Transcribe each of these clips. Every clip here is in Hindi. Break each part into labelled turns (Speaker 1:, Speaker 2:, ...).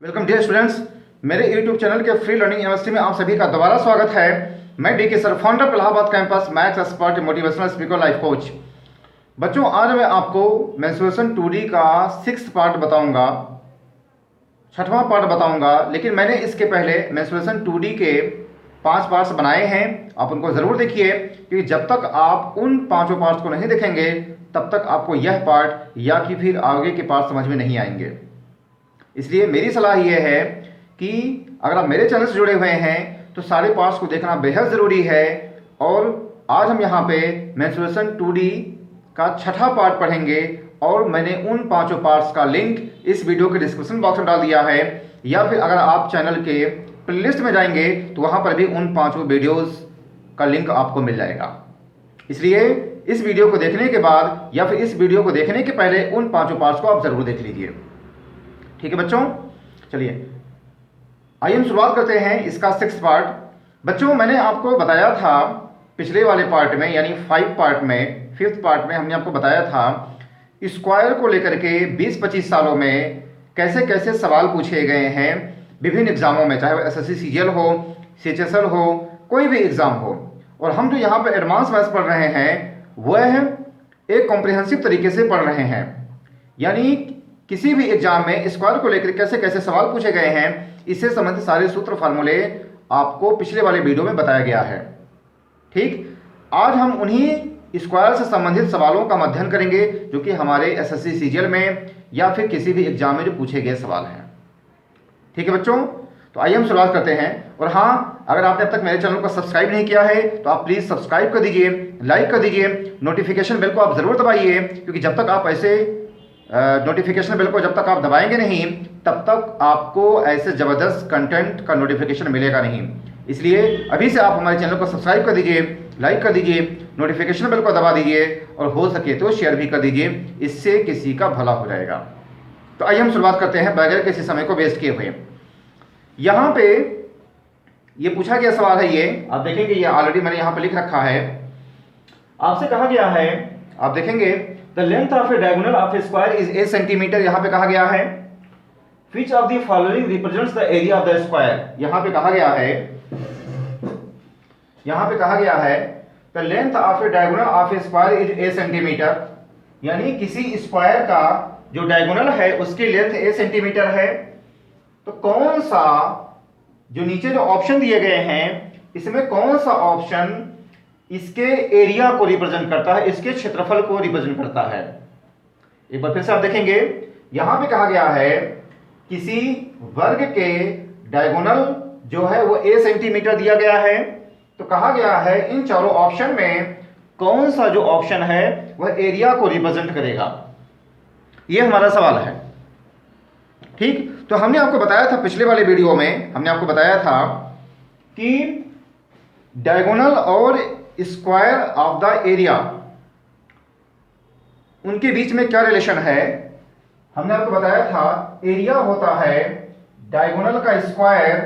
Speaker 1: वेलकम डियर स्टूडेंट्स, मेरे यूट्यूब चैनल के फ्री लर्निंग यूनिवर्सिटी में आप सभी का दोबारा स्वागत है। मैं डी के sir, founder Allahabad campus, maths expert, motivational speaker, life coach. बच्चों, आज मैं आपको मेंस्ट्रुएशन 2D का 6th पार्ट बताऊंगा, 6वां पार्ट बताऊंगा। लेकिन मैंने इसके पहले मेंस्ट्रुएशन 2D के 5 पार्ट्स बनाए हैं, आप उनको ज़रूर देखिए, क्योंकि जब तक आप उन 5 पार्ट्स को नहीं देखेंगे तब तक आपको यह पार्ट या कि फिर आगे के पार्ट समझ में नहीं आएंगे। इसलिए मेरी सलाह यह है कि अगर आप मेरे चैनल से जुड़े हुए हैं तो सारे पार्ट्स को देखना बेहद ज़रूरी है। और आज हम यहाँ पे मेंस्ट्रुएशन 2D का 6ठा पार्ट पढ़ेंगे और मैंने उन 5 पार्ट्स का लिंक इस वीडियो के डिस्क्रिप्शन बॉक्स में डाल दिया है, या फिर अगर आप चैनल के प्लेलिस्ट में जाएंगे तो वहाँ पर भी उन 5 वीडियोज़ का लिंक आपको मिल जाएगा। इसलिए इस वीडियो को देखने के बाद या फिर इस वीडियो को देखने के पहले उन 5 पार्ट्स को आप ज़रूर देख लीजिए। ठीक है बच्चों, चलिए आइए हम शुरुआत करते हैं इसका 6th पार्ट। बच्चों, मैंने आपको बताया था पिछले वाले पार्ट में, यानी 5 पार्ट में, 5th पार्ट में हमने आपको बताया था स्क्वायर को लेकर के 20-25 सालों में कैसे कैसे सवाल पूछे गए हैं विभिन्न एग्जामों में, चाहे वो एसएससी सीजीएल हो, सीएचएसएल हो, कोई भी एग्जाम हो। और हम जो यहाँ पर एडवांस मैथ्स पढ़ रहे हैं वह एक कॉम्प्रिहेंसिव तरीके से पढ़ रहे हैं, यानी किसी भी एग्जाम में स्क्वायर को लेकर कैसे कैसे सवाल पूछे गए हैं, इससे संबंधित सारे सूत्र फार्मूले आपको पिछले वाले वीडियो में बताया गया है। ठीक, आज हम उन्हीं स्क्वायर से संबंधित सवालों का अध्ययन करेंगे जो कि हमारे एसएससी सीजीएल में या फिर किसी भी एग्जाम में जो पूछे गए सवाल हैं। ठीक है बच्चों, तो आइए हम शुरुआत करते हैं। और हाँ, अगर आपने अब तक मेरे चैनल को सब्सक्राइब नहीं किया है तो आप प्लीज़ सब्सक्राइब कर दीजिए, लाइक कर दीजिए, नोटिफिकेशन बेल को आप ज़रूर दबाइए, क्योंकि जब तक आप ऐसे नोटिफिकेशन बेल को जब तक आप दबाएंगे नहीं तब तक आपको ऐसे ज़बरदस्त कंटेंट का नोटिफिकेशन मिलेगा नहीं। इसलिए अभी से आप हमारे चैनल को सब्सक्राइब कर दीजिए, लाइक कर दीजिए, नोटिफिकेशन बेल को दबा दीजिए और हो सके तो शेयर भी कर दीजिए, इससे किसी का भला हो जाएगा। तो आइए हम शुरुआत करते हैं बगैर किसी समय को वेस्ट किए हुए। यहाँ पे ये पूछा गया सवाल है, ये आप देखेंगे, ये ऑलरेडी मैंने यहाँ पे लिख रखा है। आपसे कहा गया है, आप देखेंगे, the length of A diagonal of a square is 8 centimetre. यहाँ पे कहा गया है which of the following represents the area of the square. यहाँ पे कहा गया है, यहाँ पे कहा गया है the length of A diagonal of a square is 8 centimetre, यानी किसी स्क्वायर का जो डायगोनल है उसकी लेंथ 8 सेंटीमीटर है। तो कौन सा, जो नीचे जो ऑप्शन दिए गए हैं इसमें कौन सा ऑप्शन इसके एरिया को रिप्रेजेंट करता है, इसके क्षेत्रफल को रिप्रेजेंट करता है। एक बार फिर से आप देखेंगे, यहां पे कहा गया है किसी वर्ग के डायगोनल जो है वो 8 सेंटीमीटर दिया गया है। तो कहा गया है इन चारों ऑप्शन में कौन सा जो ऑप्शन है वह एरिया को रिप्रेजेंट करेगा, यह हमारा सवाल है। ठीक, तो हमने आपको बताया था पिछले वाले वीडियो में, हमने आपको बताया था कि डायगोनल और स्क्वायर ऑफ द एरिया, उनके बीच में क्या रिलेशन है। हमने आपको बताया था एरिया होता है डायगोनल का स्क्वायर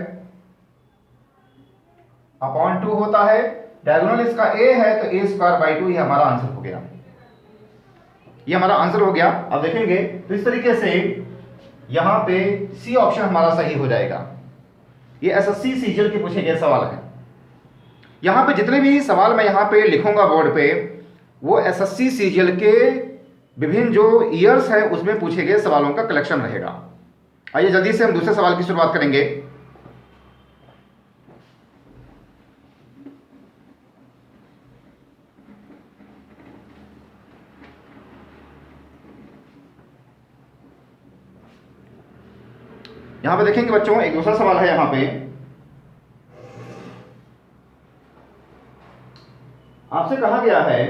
Speaker 1: अपॉन 2 होता है। डायगोनल इसका ए है तो ए स्क्वायर बाई 2, ये हमारा आंसर हो गया, ये हमारा आंसर हो गया। अब देखेंगे तो इस तरीके से यहां पे सी ऑप्शन हमारा सही हो जाएगा। ये एसएससी सीजीएल के पूछे गए सवाल है। यहाँ पे जितने भी सवाल मैं यहाँ पे लिखूंगा बोर्ड पे वो एसएससी सीजीएल के विभिन्न जो ईयर्स है उसमें पूछे गए सवालों का कलेक्शन रहेगा। आइए जल्दी से हम दूसरे सवाल की शुरुआत करेंगे। यहाँ पे देखेंगे बच्चों, एक दूसरा सवाल है यहाँ पे, आपसे कहा गया है,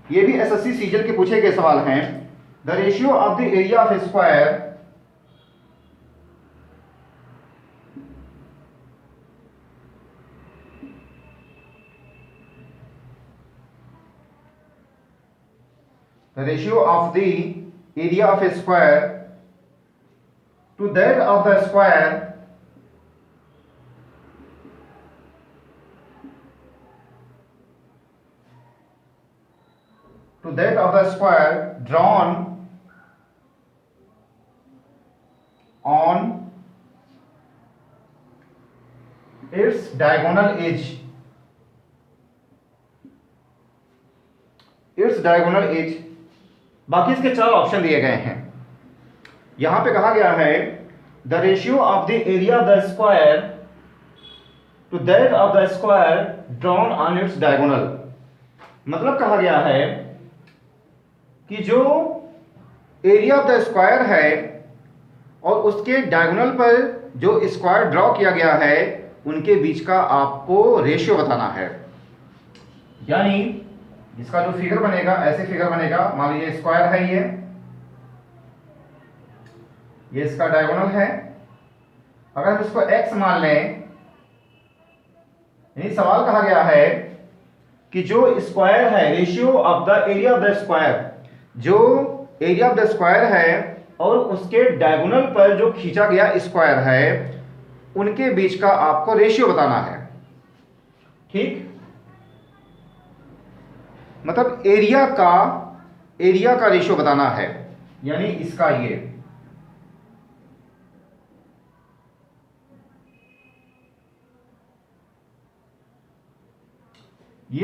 Speaker 1: ये भी एसएससी सीजीएल के पूछे गए सवाल हैं, the ratio of the area of a square of a square to that of the square drawn on its diagonal edge, its diagonal edge. बाकी इसके 4 ऑप्शन दिए गए हैं। यहां पे कहा गया है the ratio of the area of the square to that of the square drawn on its diagonal. मतलब कहा गया है कि जो एरिया ऑफ द स्क्वायर है और उसके डायगोनल पर जो स्क्वायर ड्रॉ किया गया है उनके बीच का आपको रेशियो बताना है। यानी इसका जो फिगर बनेगा ऐसे फिगर बनेगा, मान लीजिए स्क्वायर है ये इसका डायगोनल है। अगर हम इसको x मान लें, यानी सवाल कहा गया है कि जो स्क्वायर है ratio of the area of the square, जो एरिया ऑफ द स्क्वायर है और उसके डायगोनल पर जो खींचा गया स्क्वायर है उनके बीच का आपको रेशियो बताना है। ठीक, मतलब एरिया का रेशियो बताना है, यानी इसका ये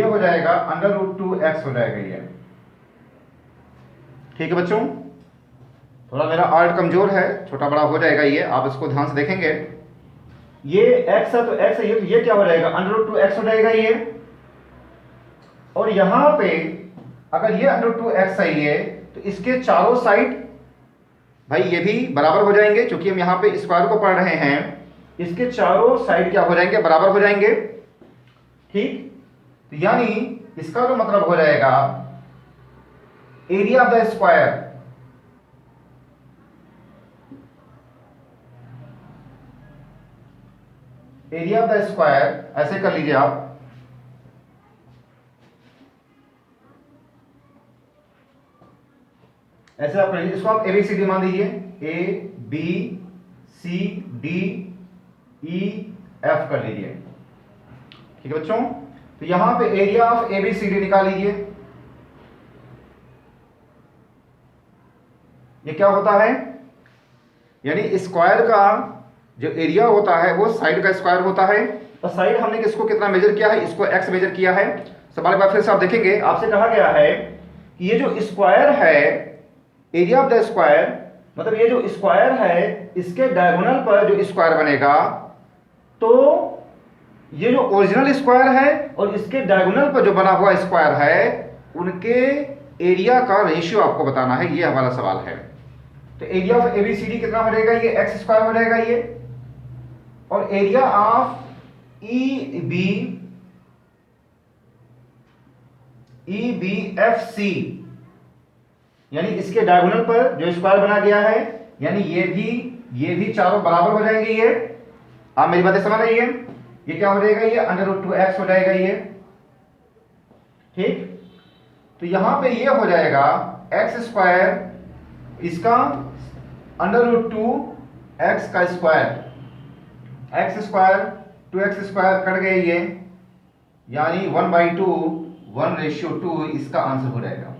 Speaker 1: हो जाएगा √2x हो जाएगा ये। ठीक है बच्चों, थोड़ा मेरा आर्ट कमजोर है, छोटा बड़ा हो जाएगा ये, आप इसको ध्यान से देखेंगे। ये x है तो x है, ये क्या हो जाएगा √2x हो जाएगा ये। और यहां पे अगर ये √2x है ये, तो इसके चारों साइड भाई ये भी बराबर हो जाएंगे, क्योंकि हम यहां पे स्क्वायर को पढ़ रहे हैं। इसके चारों साइड क्या हो जाएंगे, बराबर हो जाएंगे। ठीक, तो यानी इसका जो मतलब हो जाएगा area of the square, area of the square ऐसे कर लीजिए आप, ऐसे आप कर लीजिए। इसको आप ABCD मान दीजिए, ABCDEF कर लीजिए। ठीक है बच्चों, तो यहां पे एरिया ऑफ ABCD निकाल लीजिए। ये क्या होता है, यानी स्क्वायर का जो एरिया होता है वो साइड का स्क्वायर होता है, और साइड हमने किसको कितना मेजर किया है, इसको x मेजर किया है। सवाल के बाद फिर से आप देखेंगे, आपसे कहा गया है कि ये जो स्क्वायर है, एरिया ऑफ द स्क्वायर, मतलब ये जो स्क्वायर है इसके डायगोनल पर जो स्क्वायर बनेगा, तो ये जो ओरिजिनल स्क्वायर है और इसके डायगोनल पर जो बना हुआ स्क्वायर है उनके एरिया का रेशियो आपको बताना है। ये हमारा सवाल है। तो एरिया ऑफ ABCD कितना हो जाएगा, ये x स्क्वायर हो जाएगा ये, और एरिया ऑफ EBFC, यानी इसके डायगोनल पर जो स्क्वायर बना गया है, यानी ये भी चारों बराबर हो जाएंगे। ये आप मेरी बातें समझ रही है, ये क्या हो जाएगा, ये √2x हो जाएगा ये। ठीक, तो यहां पे ये हो जाएगा x स्क्वायर, इसका √2x का square, x square 2x square cut गए ये, यानी 1/2 1:2 इसका आंसर हो जाएगा।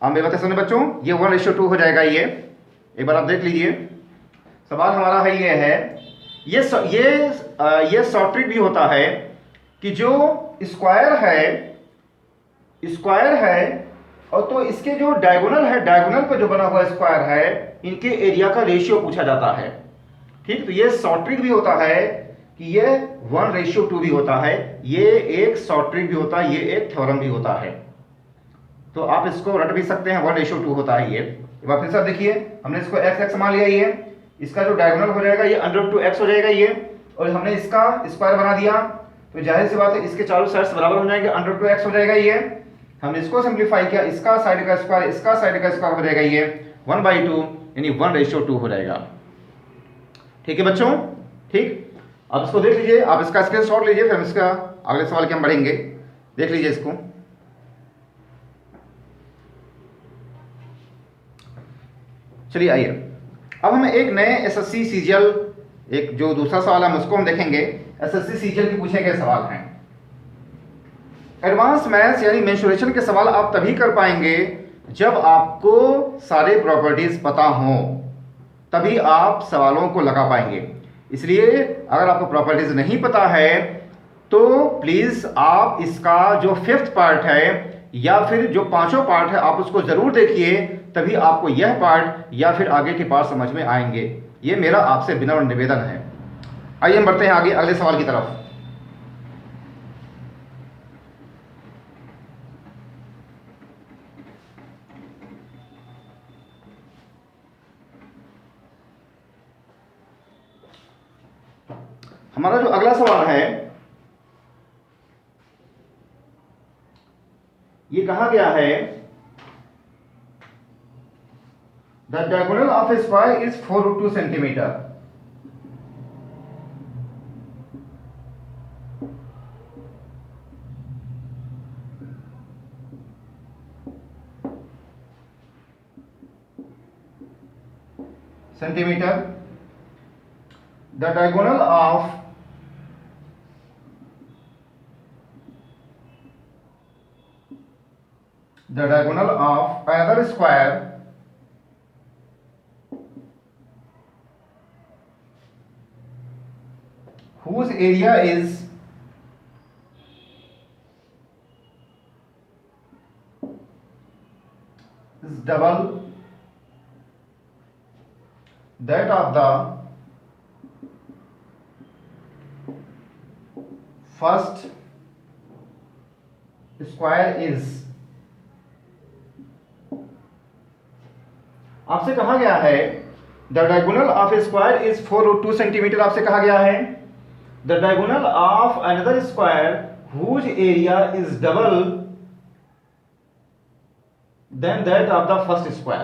Speaker 1: आप मेरी बातें सुने बच्चों, ये 1:2 हो जाएगा ये। एक बार आप देख लीजिए, सवाल हमारा है ये है, ये शॉर्ट ट्रिक भी होता है कि जो स्क्वायर है और तो इसके जो डायगोनल है, डायगोनल पर जो बना हुआ स्क्वायर है, इनके एरिया का रेशियो पूछा जाता है। ठीक, तो ये शॉर्ट ट्रिक भी होता है कि ये 1:2 भी होता है, ये एक शॉर्ट ट्रिक भी होता है, ये एक थ्योरम भी होता है। तो आप इसको रट भी सकते हैं, 1:2 होता है ये। एक बार फिर से देखिए, हमने इसको x मान लिया, ये इसका जो डायगोनल हो जाएगा ये √2x हो जाएगा ये, और हमने इसका स्क्वायर बना दिया, तो जाहिर सी बात है इसके चारों साइड्स बराबर हो जाएंगे, √2x हो जाएगा ये। हमने इसको सिंप्लीफाई किया, इसका साइड का स्क्वायर इसका साइड का स्क्वायर हो जाएगा ये 1/2, यानी 1:2 हो जाएगा। ठीक है बच्चों, ठीक, अब इसको देख लीजिए, आप इसका स्क्रीनशॉट लीजिए, फिर इसका अगले सवाल के हम बढ़ेंगे। देख लीजिए इसको, चलिए आइए अब हम एक नए SSC CGL, एक जो दूसरा सवाल है उसको हम देखेंगे। SSC CGL के पूछे गए सवाल हैं। एडवांस मैथ्स यानी मेंसुरेशन के सवाल आप तभी कर पाएंगे जब आपको सारे प्रॉपर्टीज पता हो, तभी आप सवालों को लगा पाएंगे। इसलिए अगर आपको प्रॉपर्टीज नहीं पता है तो प्लीज़ आप इसका जो 5th पार्ट है या फिर जो 5वां पार्ट है आप उसको ज़रूर देखिए, तभी आपको यह पार्ट या फिर आगे के पार्ट समझ में आएंगे। ये मेरा आपसे विनम्र निवेदन है। आइए हम बढ़ते हैं आगे अगले सवाल की तरफ। हमारा जो अगला सवाल है ये कहा गया है the diagonal of a square is 4√2 centimetre. Centimetre. The diagonal of another square whose area is double that of the first square is। आपसे कहा गया है the diagonal of a square is 4√2 centimetre. आपसे कहा गया है the diagonal of another square whose area is double than that of the first square.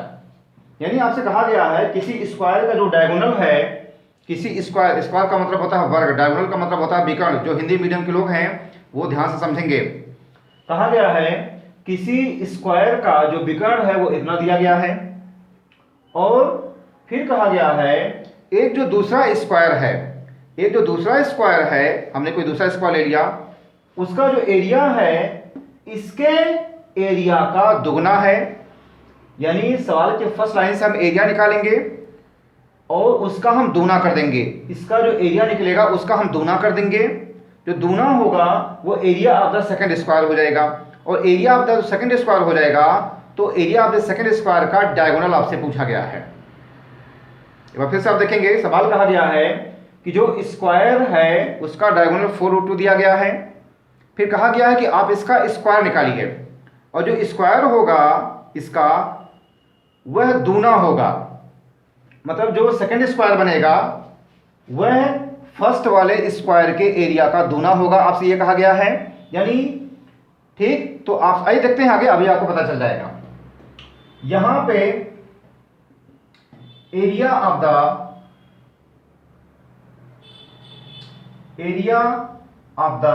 Speaker 1: यानी आपसे कहा गया है किसी स्क्वायर का जो डायगोनल है, किसी स्क्वायर, स्क्वायर का मतलब होता है वर्ग, डायगोनल का मतलब होता है विकर्ण। जो हिंदी मीडियम के लोग हैं वो ध्यान से समझेंगे। कहा गया है किसी स्क्वायर का जो विकर्ण है वो इतना दिया गया है, और फिर कहा गया है एक जो दूसरा स्क्वायर है, हमने कोई दूसरा स्क्वायर ले लिया, उसका जो एरिया है इसके एरिया का दुगना है। यानी सवाल के फर्स्ट लाइन से हम एरिया निकालेंगे और उसका हम दूना कर देंगे। इसका जो एरिया निकलेगा उसका हम दूना कर देंगे। जो दूना होगा वो area of the second square हो जाएगा, और area of the second square हो जाएगा तो area of the second square का डायगोनल आपसे पूछा गया है। एक बार फिर से आप देखेंगे, सवाल कहा गया है कि जो स्क्वायर है उसका डायगोनल 4√2 दिया गया है। फिर कहा गया है कि आप इसका स्क्वायर निकालिए, और जो स्क्वायर होगा इसका वह दूना होगा। मतलब जो सेकंड स्क्वायर बनेगा वह फर्स्ट वाले स्क्वायर के एरिया का दूना होगा, आपसे ये कहा गया है। यानी ठीक, तो आप आइए देखते हैं आगे, अभी आपको पता चल जाएगा। यहां पे area of the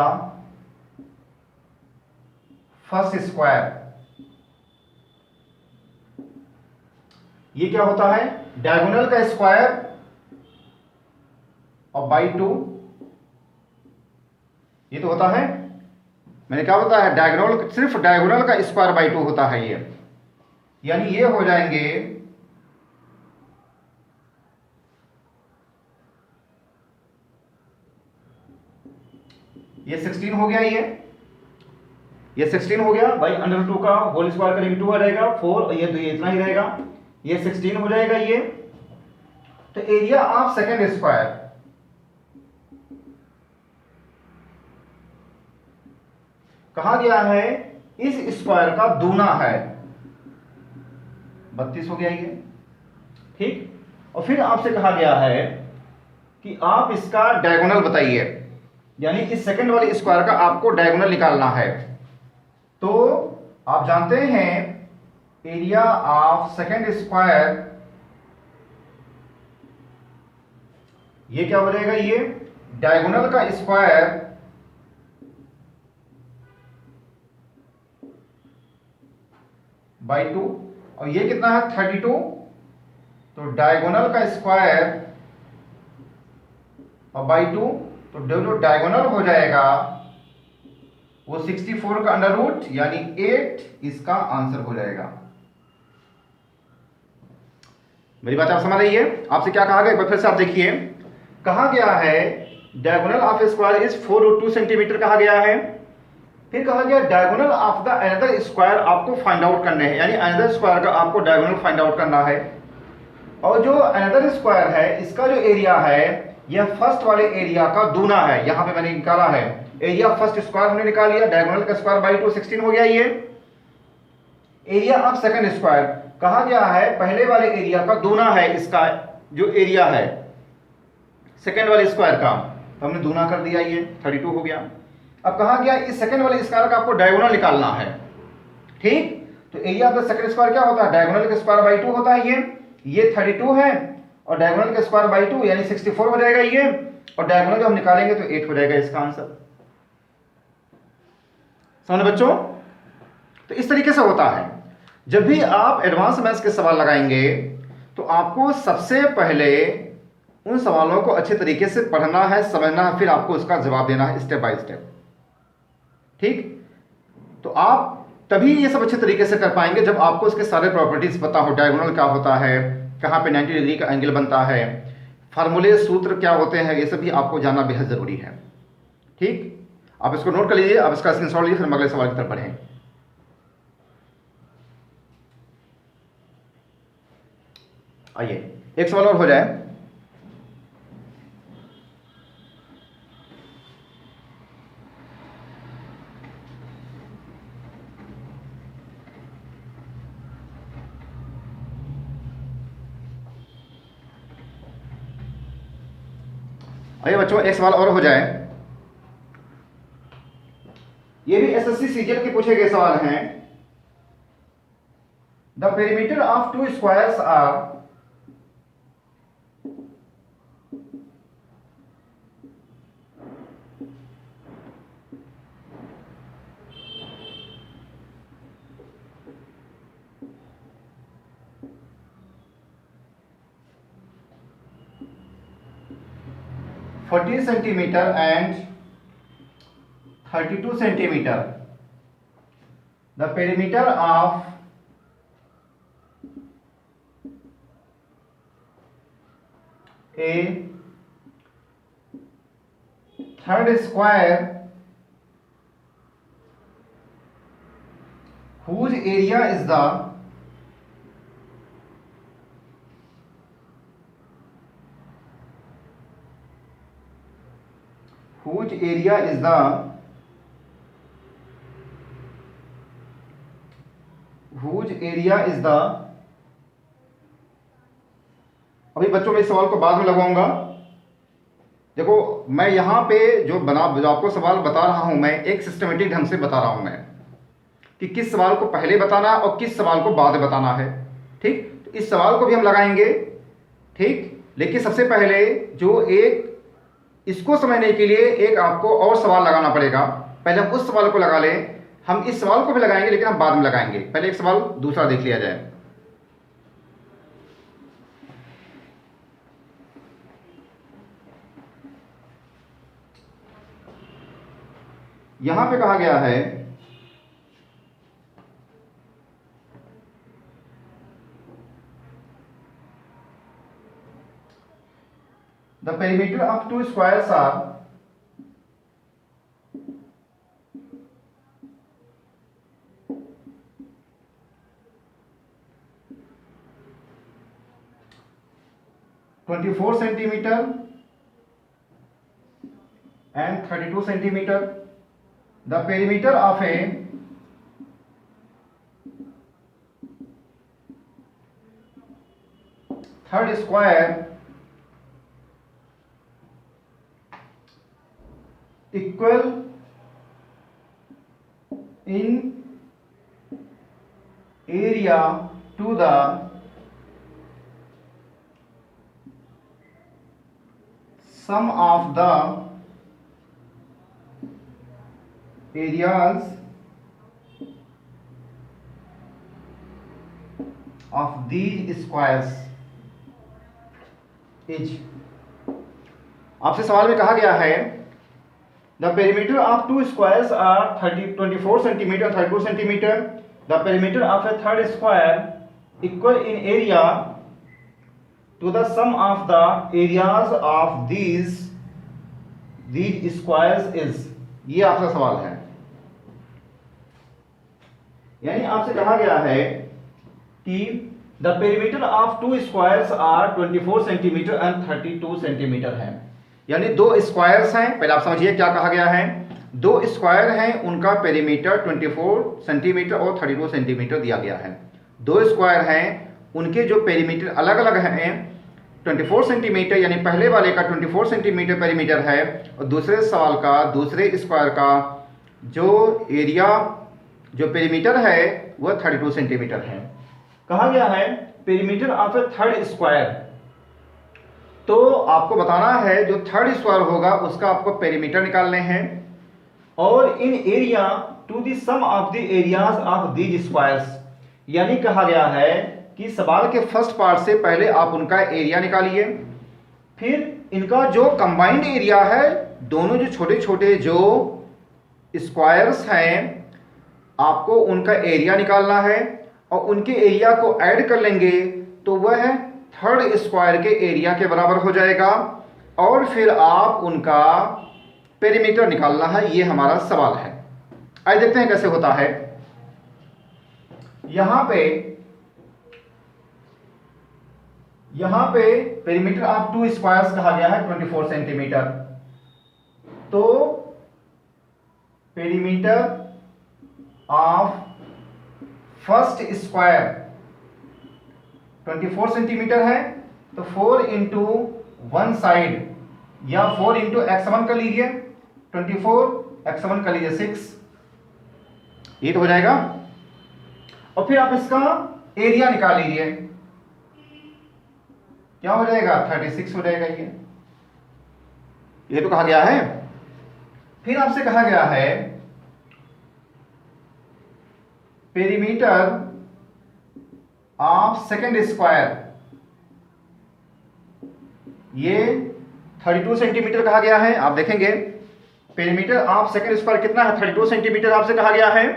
Speaker 1: first square, ये क्या होता है, डायगोनल का स्क्वायर और बाई 2। ये तो होता है, मैंने क्या होता है, डायगोनल, सिर्फ डायगोनल का स्क्वायर बाई 2 होता है ये। यानी ये हो जाएंगे ये 16 हो गया, ये 16 हो गया भाई। √2 का होल स्क्वायर करेंगे 2 आ जाएगा 4, और ये तो ये इतना ही रहेगा, ये 16 हो जाएगा ये। तो एरिया ऑफ सेकंड स्क्वायर कहा गया है इस स्क्वायर का दूना है, 32 हो गया ये, ठीक। और फिर आपसे कहा गया है कि आप इसका डायगोनल बताइए, यानी इस सेकंड वाले स्क्वायर का आपको डायगोनल निकालना है। तो आप जानते हैं एरिया ऑफ सेकंड स्क्वायर, ये क्या हो जाएगा, ये डायगोनल का स्क्वायर बाई 2, और ये कितना है 32। तो डायगोनल का स्क्वायर और बाई 2, तो जो डायगोनल हो जाएगा वो 64 का अंडर रूट यानी 8 इसका आंसर हो जाएगा। मेरी बात आप समझ रही है, आपसे क्या कहा गया, एक बार फिर से आप देखिए। कहा गया है diagonal of square is 4√2 centimetre कहा गया है। फिर कहा गया diagonal of the another square आपको फाइंड आउट करने हैं, यानी अनदर स्क्वायर का आपको डायगोनल फाइंड आउट करना है। और जो अनदर स्क्वायर है इसका जो एरिया है यह फर्स्ट वाले एरिया का दूना है। यहां पे मैंने निकाला है एरिया फर्स्ट स्क्वायर हमने निकाल लिया, डायगोनल का स्क्वायर बाई 2 16 हो गया। ये एरिया ऑफ सेकंड स्क्वायर कहा गया है पहले वाले एरिया का दूना है, इसका जो एरिया है सेकंड वाले स्क्वायर का, तो हमने दूना कर दिया, ये 32 हो गया। अब कहा गया इस सेकंड वाले स्क्वायर का आपको डायगोनल निकालना है, ठीक। तो area of the second square क्या होता है, डायगोनल का स्क्वायर बाई 2 होता है। ये 32 है और डायगोनल का स्क्वायर बाई 2 यानी 64 हो जाएगा ये, और डायगोनल जब हम निकालेंगे तो 8 हो जाएगा इसका आंसर। समझ बच्चों, तो इस तरीके से होता है। जब भी आप एडवांस मैथ्स के सवाल लगाएंगे तो आपको सबसे पहले उन सवालों को अच्छे तरीके से पढ़ना है, समझना है, फिर आपको उसका जवाब देना है स्टेप बाय स्टेप, ठीक। तो आप तभी ये सब अच्छे तरीके से कर पाएंगे जब आपको उसके सारे प्रॉपर्टीज पता हो, डायगोनल क्या होता है, कहाँ पे 90 डिग्री का एंगल बनता है, फार्मूले सूत्र क्या होते हैं, ये सब भी आपको जानना बेहद जरूरी है, ठीक। आप इसको नोट कर लीजिए, आप इसका स्क्रीनशॉट लीजिए, फिर हम अगले सवाल की तरफ बढ़ें। आइए एक सवाल और हो जाए। आइए बच्चों एक सवाल और हो जाए। ये भी एसएससी सीजीएल के पूछे गए सवाल हैं। The perimeter of two squares are 40 centimeter and 32 centimeter. The perimeter of a third square whose area is the अभी बच्चों मैं इस सवाल को बाद में लगाऊंगा। देखो मैं यहाँ पे जो आपको सवाल बता रहा हूं, मैं एक सिस्टमेटिक ढंग से बता रहा हूं मैं कि किस सवाल को पहले बताना और किस सवाल को बाद में बताना है, ठीक। तो इस सवाल को भी हम लगाएंगे, ठीक। लेकिन सबसे पहले जो एक इसको समझने के लिए एक आपको और सवाल लगाना पड़ेगा। पहले हम उस सवाल को लगा लें, हम इस सवाल को भी लगाएंगे लेकिन हम बाद में लगाएंगे। पहले एक सवाल दूसरा देख लिया जाए। यहां पे कहा गया है the perimeter of two squares are 24 centimeter and 32 centimeter. The perimeter of a third square equal in area to the sum of the areas of these squares is। आपसे सवाल में कहा गया है the perimeter of two squares are 24 centimeter 32 centimeter. The perimeter of a third square equal in area to the sum of the areas of these squares is, ये आपका सवाल है। यानी आपसे कहा गया है कि the perimeter of two squares are 24 centimetre and 32 centimetre है। यानी दो स्क्वायर्स हैं, पहले आप समझिए क्या कहा गया है। दो स्क्वायर हैं, उनका पेरीमीटर 24 सेंटीमीटर और 32 सेंटीमीटर दिया गया है। दो स्क्वायर हैं, उनके जो पेरीमीटर अलग अलग हैं, 24 सेंटीमीटर यानी पहले वाले का 24 सेंटीमीटर पेरीमीटर है और दूसरे सवाल का, दूसरे स्क्वायर का जो एरिया, जो पेरीमीटर है वह 32 सेंटीमीटर है। कहा गया है perimeter of a third square, तो आपको बताना है जो थर्ड स्क्वायर होगा उसका आपको पेरीमीटर निकालने हैं और in area to the sum of the areas of these squares. यानी कहा गया है कि सवाल के फर्स्ट पार्ट से पहले आप उनका एरिया निकालिए, फिर इनका जो कंबाइंड एरिया है, दोनों जो छोटे छोटे जो स्क्वायर्स हैं आपको उनका एरिया निकालना है और उनके एरिया को ऐड कर लेंगे तो वह थर्ड स्क्वायर के एरिया के बराबर हो जाएगा और फिर आप उनका पेरीमीटर निकालना है। ये हमारा सवाल है। आइए देखते हैं कैसे होता है। यहां पे पेरीमीटर ऑफ टू स्क्वायर्स कहा गया है 24 सेंटीमीटर, तो perimeter of first square 24 centimetre है, तो 4 इंटू वन साइड या 4 इंटू x1 कर लीजिए, 24 x1 कर लीजिए 6, ये तो हो जाएगा। और फिर आप इसका एरिया निकाल लीजिए, क्या हो जाएगा 36 हो जाएगा। ये तो कहा गया है। फिर आपसे कहा गया है पेरीमीटर ऑफ सेकेंड स्क्वायर, ये 32 सेंटीमीटर कहा गया है। आप देखेंगे पेरीमीटर ऑफ सेकेंड स्क्वायर कितना है, 32 सेंटीमीटर आपसे कहा गया है।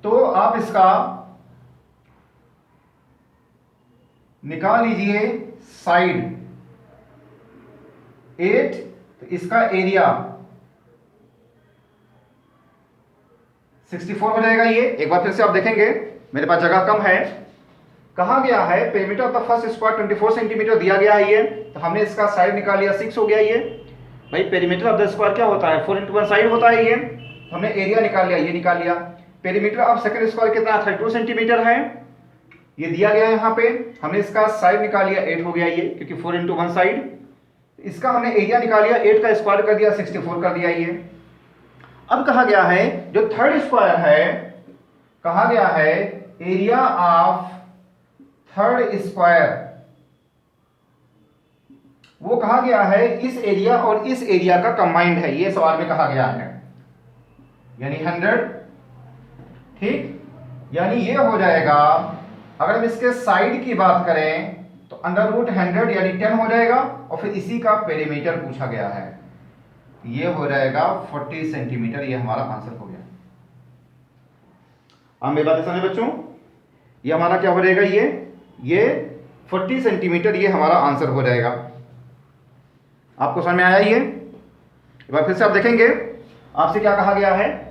Speaker 1: तो आप इसका निकाल लीजिए साइड 8, तो इसका एरिया 64 हो जाएगा। ये एक बार फिर से आप देखेंगे, मेरे पास जगह कम है। कहा गया है perimeter of the first square 24 centimetre दिया गया है ये, तो हमने इसका साइड निकाल लिया 6 हो गया। ये भाई पेरीमीटर ऑफ द स्क्वायर क्या होता है, 4 इंटू 1 साइड होता है। ये हमने एरिया निकाल लिया, ये निकाल लिया। पेरीमीटर ऑफ सेकंड स्क्वायर कितना 32 सेंटीमीटर है, ये दिया गया है यहाँ पे। हमने इसका साइड निकाल लिया 8 हो गया ये, क्योंकि 4 इंटू 1 साइड। इसका हमने एरिया निकाल लिया, 8 का स्क्वायर कर दिया 64 कर दिया ये। अब कहा गया है जो थर्ड स्क्वायर है, कहा गया है एरिया ऑफ थर्ड स्क्वायर, वो कहा गया है इस एरिया और इस एरिया का कंबाइंड है, ये सवाल में कहा गया है, यानी 100। ठीक, यानी ये हो जाएगा, अगर हम इसके साइड की बात करें तो अंडर रूट 100 यानी 10 हो जाएगा। और फिर इसी का पेरीमीटर पूछा गया है, ये हो जाएगा 40 सेंटीमीटर। ये हमारा आंसर हो गया। अब मेरी बात समझे बच्चों, ये हमारा क्या हो जाएगा, ये 40 सेंटीमीटर ये हमारा आंसर हो जाएगा। आपको समझ में आया ये? एक बार फिर से आप देखेंगे, आपसे क्या कहा गया है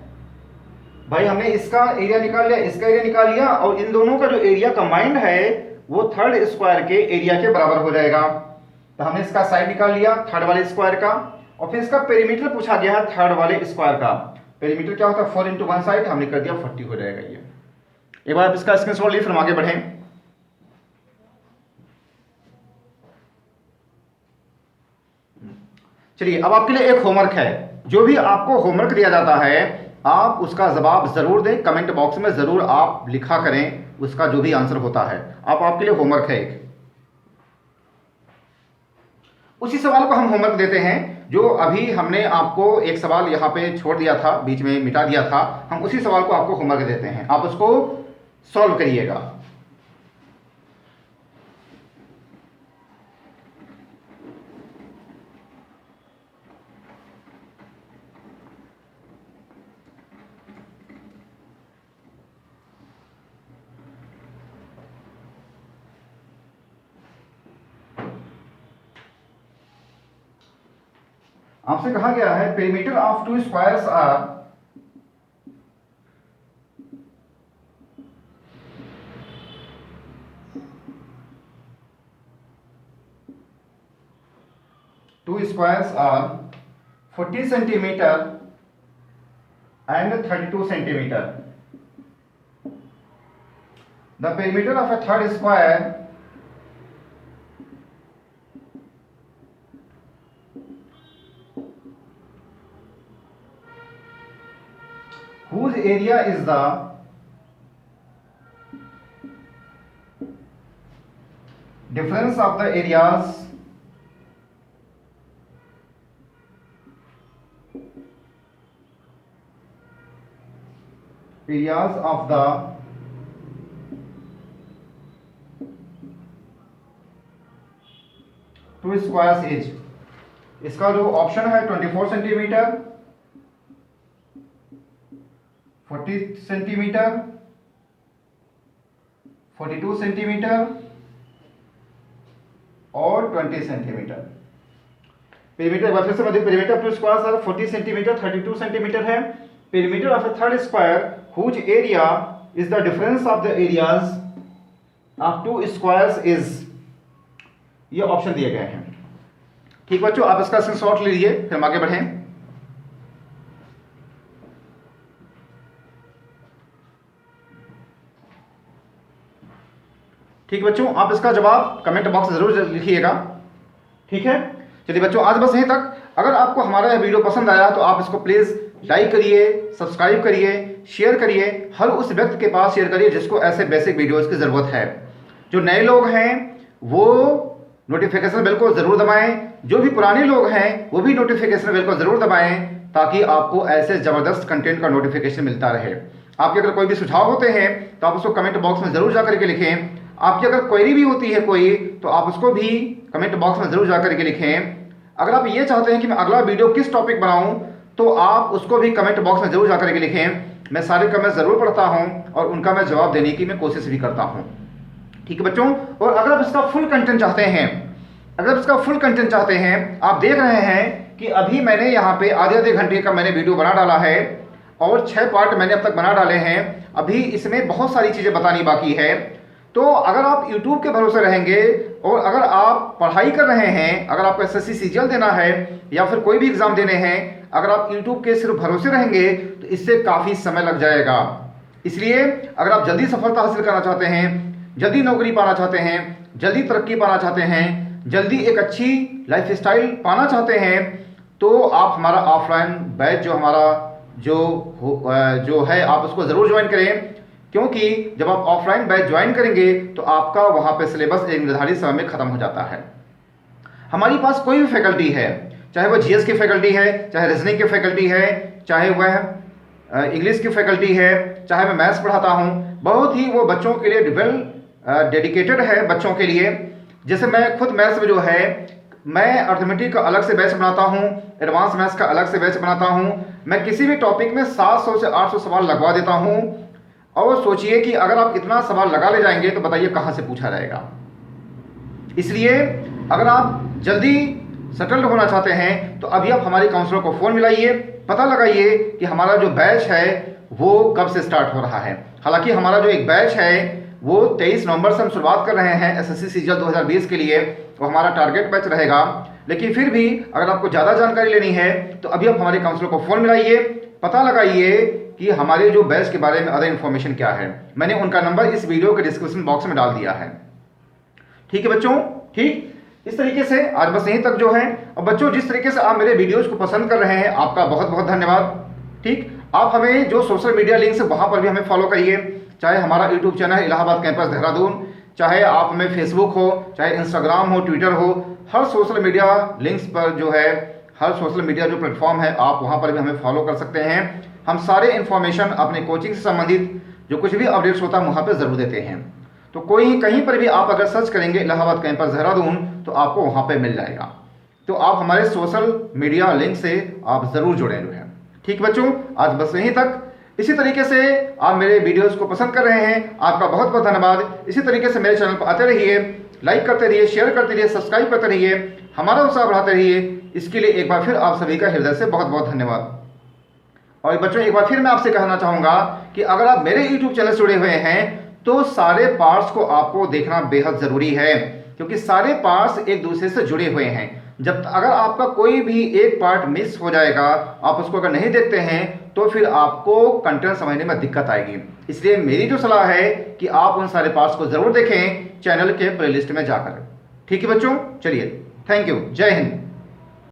Speaker 1: भाई, हमने इसका एरिया निकाल लिया, इसका एरिया निकाल लिया, और इन दोनों का जो एरिया कंबाइंड है वो थर्ड स्क्वायर के एरिया के बराबर हो जाएगा। तो हमने इसका साइड निकाल लिया थर्ड वाले स्क्वायर का, और फिर इसका पेरीमीटर पूछा गया है थर्ड वाले स्क्वायर का। पेरीमीटर क्या होता है 4 इंटू 1 साइड, हमने कर दिया 40 हो जाएगा ये। एक बार आप इसका स्क्रीनशॉट लिए फिर हम आगे बढ़ें। चलिए, अब आपके लिए एक होमवर्क है। जो भी आपको होमवर्क दिया जाता है आप उसका जवाब जरूर दें, कमेंट बॉक्स में जरूर आप लिखा करें उसका जो भी आंसर होता है। आपके लिए होमवर्क है एक, उसी सवाल को हम होमवर्क देते हैं जो अभी हमने आपको एक सवाल यहां पे छोड़ दिया था, बीच में मिटा दिया था। हम उसी सवाल को आपको होमवर्क देते हैं, आप उसको सॉल्व करिएगा। आपसे कहा गया है perimeter of two squares are two squares are 40 centimeter and 32 centimeter. The perimeter of a third square whose area is the difference of the areas of the to squares is, इसका जो ऑप्शन है 24 सेंटीमीटर, 40 सेंटीमीटर, 42 सेंटीमीटर और 20 सेंटीमीटर। पेरीमीटर फिर से perimeter two squares are 40 centimetre, 32 centimetre है। Perimeter of a third square whose area is the difference of the areas of two squares is, ये ऑप्शन दिए गए हैं। ठीक बच्चों, आप इसका स्क्रीनशॉट ले लीजिए, फिर हम आगे बढ़ें। ठीक बच्चों, आप इसका जवाब कमेंट बॉक्स में जरूर लिखिएगा। ठीक है, चलिए बच्चों, आज बस यहीं तक। अगर आपको हमारा यह वीडियो पसंद आया तो आप इसको प्लीज लाइक करिए, सब्सक्राइब करिए, शेयर करिए, हर उस व्यक्ति के पास शेयर करिए जिसको ऐसे बेसिक वीडियोस की जरूरत है। जो नए लोग हैं वो नोटिफिकेशन बेल को जरूर दबाएं, जो भी पुराने लोग हैं वो भी नोटिफिकेशन बेल को जरूर दबाएं, ताकि आपको ऐसे जबरदस्त कंटेंट का नोटिफिकेशन मिलता रहे। आपके अगर कोई भी सुझाव होते हैं तो आप उसको कमेंट बॉक्स में जरूर जाकर के लिखें। आपकी अगर क्वेरी भी होती है कोई, तो आप उसको भी कमेंट बॉक्स में जरूर जाकर के लिखें। अगर आप ये चाहते हैं कि मैं अगला वीडियो किस टॉपिक बनाऊं, तो आप उसको भी कमेंट बॉक्स में जरूर जाकर के लिखें। मैं सारे कमेंट जरूर पढ़ता हूं और उनका मैं जवाब देने की मैं कोशिश भी करता हूं। ठीक है बच्चों, और अगर आप इसका फुल कंटेंट चाहते हैं, आप देख रहे हैं कि अभी मैंने यहाँ पे आधे घंटे का मैंने वीडियो बना डाला है और 6 पार्ट मैंने अब तक बना डाले हैं। अभी इसमें बहुत सारी चीजें बतानी बाकी है। तो अगर आप YouTube के भरोसे रहेंगे और अगर आप पढ़ाई कर रहे हैं, अगर आपको SSC CGL देना है या फिर कोई भी एग्जाम देने हैं, अगर आप YouTube के सिर्फ भरोसे रहेंगे तो इससे काफ़ी समय लग जाएगा। इसलिए अगर आप जल्दी सफलता हासिल करना चाहते हैं, जल्दी नौकरी पाना चाहते हैं, जल्दी तरक्की पाना चाहते हैं, जल्दी एक अच्छी लाइफस्टाइल पाना चाहते हैं, तो आप हमारा ऑफलाइन बैच जो है आप उसको ज़रूर ज्वाइन करें। क्योंकि जब आप ऑफलाइन बैच ज्वाइन करेंगे तो आपका वहाँ पे सिलेबस एक निर्धारित समय में ख़त्म हो जाता है। हमारे पास कोई भी फैकल्टी है, चाहे वह GS की फैकल्टी है, चाहे रीजनिंग की फैकल्टी है, चाहे वह इंग्लिश की फैकल्टी है, चाहे मैं मैथ्स पढ़ाता हूँ, बहुत ही वो बच्चों के लिए वेल डेडिकेटेड है बच्चों के लिए। जैसे मैं खुद मैथ्स में जो है, मैं अर्थमेटिक का अलग से बैच बनाता हूँ, एडवांस मैथ्स का अलग से बैच बनाता हूँ। मैं किसी भी टॉपिक में 700 से 800 सवाल लगवा देता हूँ। और सोचिए कि अगर आप इतना सवाल लगा ले जाएंगे तो बताइए कहाँ से पूछा रहेगा। इसलिए अगर आप जल्दी सेटल्ड होना चाहते हैं तो अभी आप हमारे काउंसलर को फ़ोन मिलाइए, पता लगाइए कि हमारा जो बैच है वो कब से स्टार्ट हो रहा है। हालांकि हमारा जो एक बैच है वो 23 नवंबर से हम शुरुआत कर रहे हैं SSC CGL 2020 के लिए, वो हमारा टारगेट बैच रहेगा। लेकिन फिर भी अगर आपको ज़्यादा जानकारी लेनी है तो अभी आप हमारे काउंसलर को फ़ोन मिलाइए, पता लगाइए कि हमारे जो बैच के बारे में अदर इन्फॉर्मेशन क्या है। मैंने उनका नंबर इस वीडियो के डिस्क्रिप्शन बॉक्स में डाल दिया है। ठीक है बच्चों, ठीक इस तरीके से आज बस यहीं तक जो है। और बच्चों, जिस तरीके से आप मेरे वीडियोज़ को पसंद कर रहे हैं, आपका बहुत बहुत धन्यवाद। ठीक, आप हमें जो सोशल मीडिया लिंक्स है वहाँ पर भी हमें फॉलो करिए, चाहे हमारा YouTube channel Allahabad campus Dehradun, चाहे आप हमें फेसबुक हो, चाहे इंस्टाग्राम हो, ट्विटर हो, हर सोशल मीडिया लिंक्स पर जो है, हर सोशल मीडिया जो प्लेटफॉर्म है आप वहाँ पर भी हमें फॉलो कर सकते हैं। हम सारे इन्फॉर्मेशन अपने कोचिंग से संबंधित जो कुछ भी अपडेट्स होता है वहाँ पर ज़रूर देते हैं। तो कोई कहीं पर भी आप अगर सर्च करेंगे इलाहाबाद कैंपस देहरादून तो आपको वहाँ पे मिल जाएगा। तो आप हमारे सोशल मीडिया लिंक से आप ज़रूर जुड़े हुए हैं। ठीक बच्चों, आज बस यहीं तक। इसी तरीके से आप मेरे वीडियोस को पसंद कर रहे हैं, आपका बहुत बहुत धन्यवाद। इसी तरीके से मेरे चैनल पर आते रहिए, लाइक करते रहिए, शेयर करते रहिए, सब्सक्राइब करते रहिए, हमारा उत्साह बढ़ाते रहिए। इसके लिए एक बार फिर आप सभी का हृदय से बहुत बहुत धन्यवाद। और बच्चों, एक बार फिर मैं आपसे कहना चाहूँगा कि अगर आप मेरे यूट्यूब चैनल से जुड़े हुए हैं तो सारे पार्ट्स को आपको देखना बेहद ज़रूरी है, क्योंकि सारे पार्ट्स एक दूसरे से जुड़े हुए हैं। जब अगर आपका कोई भी एक पार्ट मिस हो जाएगा, आप उसको अगर नहीं देखते हैं, तो फिर आपको कंटेंट समझने में दिक्कत आएगी। इसलिए मेरी जो सलाह है कि आप उन सारे पार्ट्स को ज़रूर देखें चैनल के प्लेलिस्ट में जाकर। ठीक है बच्चों, चलिए, थैंक यू, जय हिंद।